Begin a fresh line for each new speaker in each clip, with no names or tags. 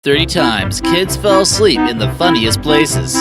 30 times kids fell asleep in the funniest places.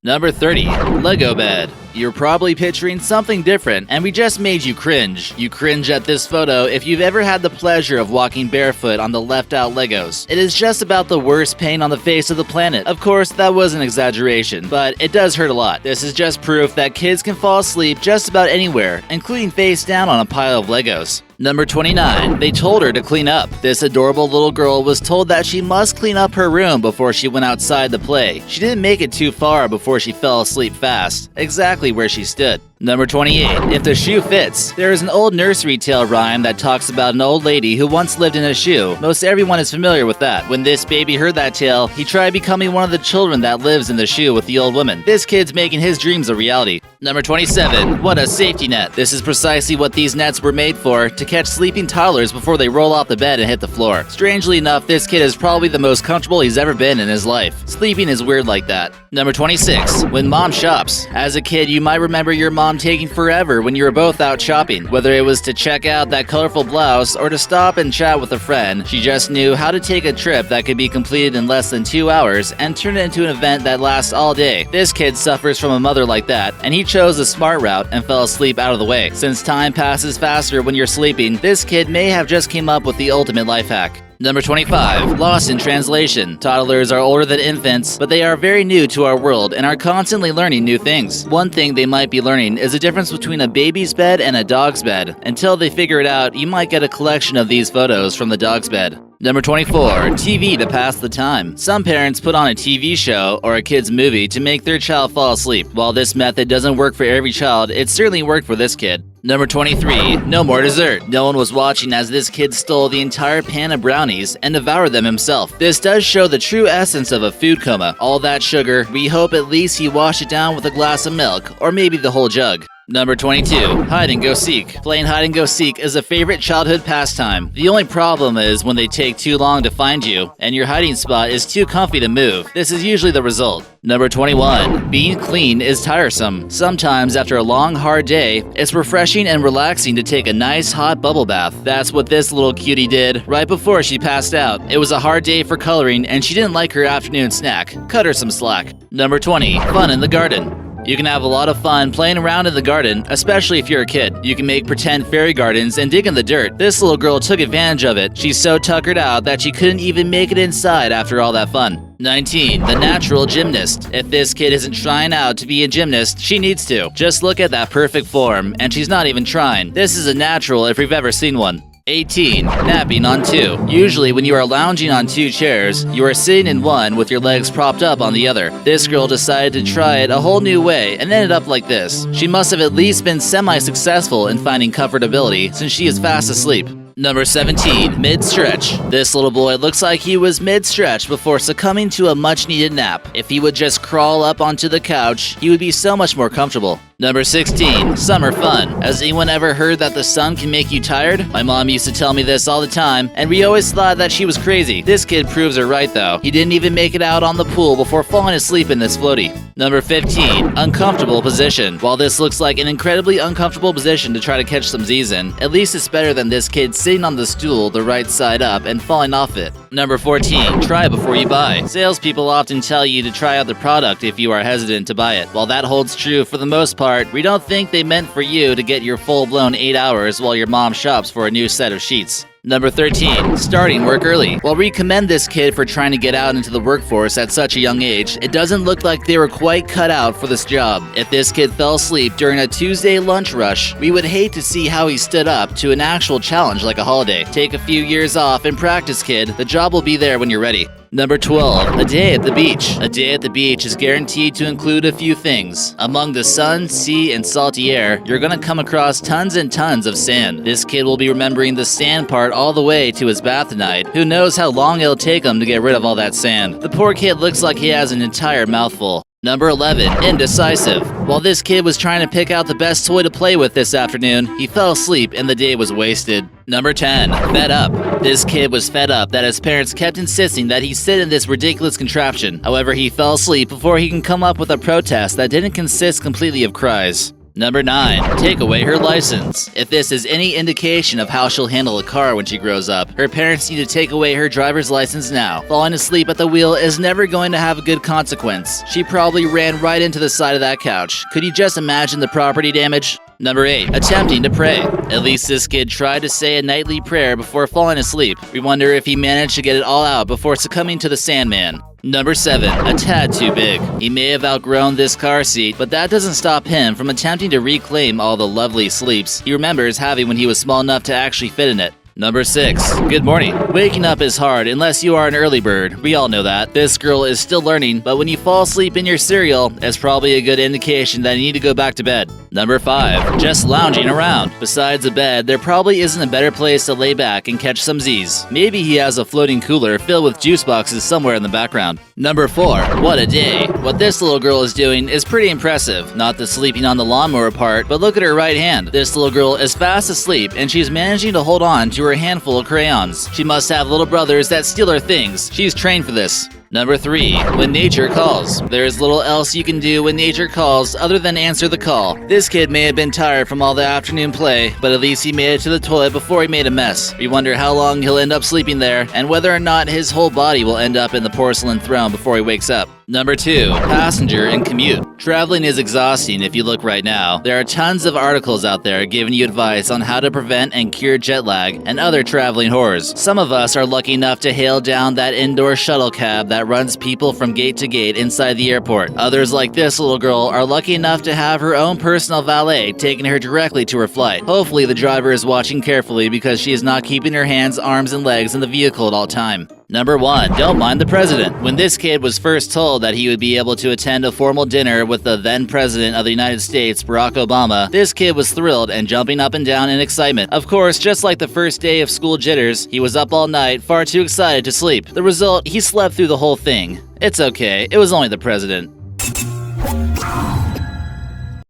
Number 30. Lego bed. You're probably picturing something different, and we just made you cringe. You cringe at this photo if you've ever had the pleasure of walking barefoot on the left-out Legos. It is just about the worst pain on the face of the planet. Of course, that was an exaggeration, but it does hurt a lot. This is just proof that kids can fall asleep just about anywhere, including face down on a pile of Legos. Number 29. They told her to clean up. This adorable little girl was told that she must clean up her room before she went outside to play. She didn't make it too far before she fell asleep fast, exactly where she stood. Number 28. If the shoe fits. There is an old nursery tale rhyme that talks about an old lady who once lived in a shoe. Most everyone is familiar with that. When this baby heard that tale, he tried becoming one of the children that lives in the shoe with the old woman. This kid's making his dreams a reality. Number 27. What a safety net. This is precisely what these nets were made for, to catch sleeping toddlers before they roll off the bed and hit the floor. Strangely enough, this kid is probably the most comfortable he's ever been in his life. Sleeping is weird like that. Number 26. When mom shops. As a kid, you might remember your mom taking forever when you were both out shopping. Whether it was to check out that colorful blouse or to stop and chat with a friend, she just knew how to take a trip that could be completed in less than 2 hours and turn it into an event that lasts all day. This kid suffers from a mother like that, and he chose the smart route and fell asleep out of the way. Since time passes faster when you're sleeping, this kid may have just came up with the ultimate life hack. Number 25. Lost in translation. Toddlers are older than infants, but they are very new to our world and are constantly learning new things. One thing they might be learning is the difference between a baby's bed and a dog's bed. Until they figure it out, you might get a collection of these photos from the dog's bed. Number 24. TV to pass the time. Some parents put on a TV show or a kid's movie to make their child fall asleep. While this method doesn't work for every child, it certainly worked for this kid. Number 23. No more dessert. No one was watching as this kid stole the entire pan of brownies and devoured them himself. This does show the true essence of a food coma. All that sugar, we hope at least he washed it down with a glass of milk, or maybe the whole jug. Number 22. Hide and go seek. Playing hide and go seek is a favorite childhood pastime. The only problem is when they take too long to find you, and your hiding spot is too comfy to move. This is usually the result. Number 21. Being clean is tiresome. Sometimes after a long, hard day, it's refreshing and relaxing to take a nice hot bubble bath. That's what this little cutie did right before she passed out. It was a hard day for coloring, and she didn't like her afternoon snack. Cut her some slack. Number 20. Fun in the garden. You can have a lot of fun playing around in the garden, especially if you're a kid. You can make pretend fairy gardens and dig in the dirt. This little girl took advantage of it. She's so tuckered out that she couldn't even make it inside after all that fun. 19. The natural gymnast. If this kid isn't trying out to be a gymnast, she needs to. Just look at that perfect form, and she's not even trying. This is a natural if we've ever seen one. 18. Napping on two. Usually when you are lounging on two chairs, you are sitting in one with your legs propped up on the other. This girl decided to try it a whole new way and ended up like this. She must have at least been semi-successful in finding comfortability since she is fast asleep. Number 17. Mid-stretch. This little boy looks like he was mid-stretch before succumbing to a much-needed nap. If he would just crawl up onto the couch, he would be so much more comfortable. Number 16. Summer fun. Has anyone ever heard that the sun can make you tired? My mom used to tell me this all the time, and we always thought that she was crazy. This kid proves her right though. He didn't even make it out on the pool before falling asleep in this floaty. Number 15. Uncomfortable position. While this looks like an incredibly uncomfortable position to try to catch some Z's in, at least it's better than this kid sitting on the stool the right side up and falling off it. Number 14. Try before you buy. Salespeople often tell you to try out the product if you are hesitant to buy it. While that holds true for the most part, we don't think they meant for you to get your full-blown 8 hours while your mom shops for a new set of sheets. Number 13. Starting work early. While we commend this kid for trying to get out into the workforce at such a young age, it doesn't look like they were quite cut out for this job. If this kid fell asleep during a Tuesday lunch rush, we would hate to see how he stood up to an actual challenge like a holiday. Take a few years off and practice, kid. The job will be there when you're ready. Number 12. A day at the beach. A day at the beach is guaranteed to include a few things. Among the sun, sea, and salty air, you're gonna come across tons and tons of sand. This kid will be remembering the sand part all the way to his bath tonight. Who knows how long it'll take him to get rid of all that sand. The poor kid looks like he has an entire mouthful. Number 11. Indecisive. While this kid was trying to pick out the best toy to play with this afternoon, he fell asleep and the day was wasted. Number 10. Fed up. This kid was fed up that his parents kept insisting that he sit in this ridiculous contraption. However, he fell asleep before he can come up with a protest that didn't consist completely of cries. Number 9. Take away her license. If this is any indication of how she'll handle a car when she grows up, her parents need to take away her driver's license now. Falling asleep at the wheel is never going to have a good consequence. She probably ran right into the side of that couch. Could you just imagine the property damage? Number 8. Attempting to pray. At least this kid tried to say a nightly prayer before falling asleep. We wonder if he managed to get it all out before succumbing to the Sandman. Number 7. A tad too big. He may have outgrown this car seat, but that doesn't stop him from attempting to reclaim all the lovely sleeps he remembers having when he was small enough to actually fit in it. Number 6. Good morning. Waking up is hard unless you are an early bird. We all know that. This girl is still learning, but when you fall asleep in your cereal, it's probably a good indication that you need to go back to bed. Number 5. Just lounging around. Besides a bed, there probably isn't a better place to lay back and catch some Z's. Maybe he has a floating cooler filled with juice boxes somewhere in the background. Number 4. What a day. What this little girl is doing is pretty impressive. Not the sleeping on the lawnmower part, but look at her right hand. This little girl is fast asleep and she's managing to hold on to her handful of crayons. She must have little brothers that steal her things. She's trained for this. Number 3. When nature calls. There is little else you can do when nature calls other than answer the call. This kid may have been tired from all the afternoon play, but at least he made it to the toilet before he made a mess. We wonder how long he'll end up sleeping there, and whether or not his whole body will end up in the porcelain throne before he wakes up. Number 2. Passenger and commute. Traveling is exhausting if you look right now. There are tons of articles out there giving you advice on how to prevent and cure jet lag and other traveling horrors. Some of us are lucky enough to hail down that indoor shuttle cab that runs people from gate to gate inside the airport. Others, like this little girl, are lucky enough to have her own personal valet taking her directly to her flight. Hopefully the driver is watching carefully because she is not keeping her hands, arms, and legs in the vehicle at all time. Number 1. Don't mind the president. When this kid was first told that he would be able to attend a formal dinner with the then president of the United States, Barack Obama, this kid was thrilled and jumping up and down in excitement. Of course, just like the first day of school jitters, he was up all night, far too excited to sleep. The result, he slept through the whole thing. It's okay, it was only the president.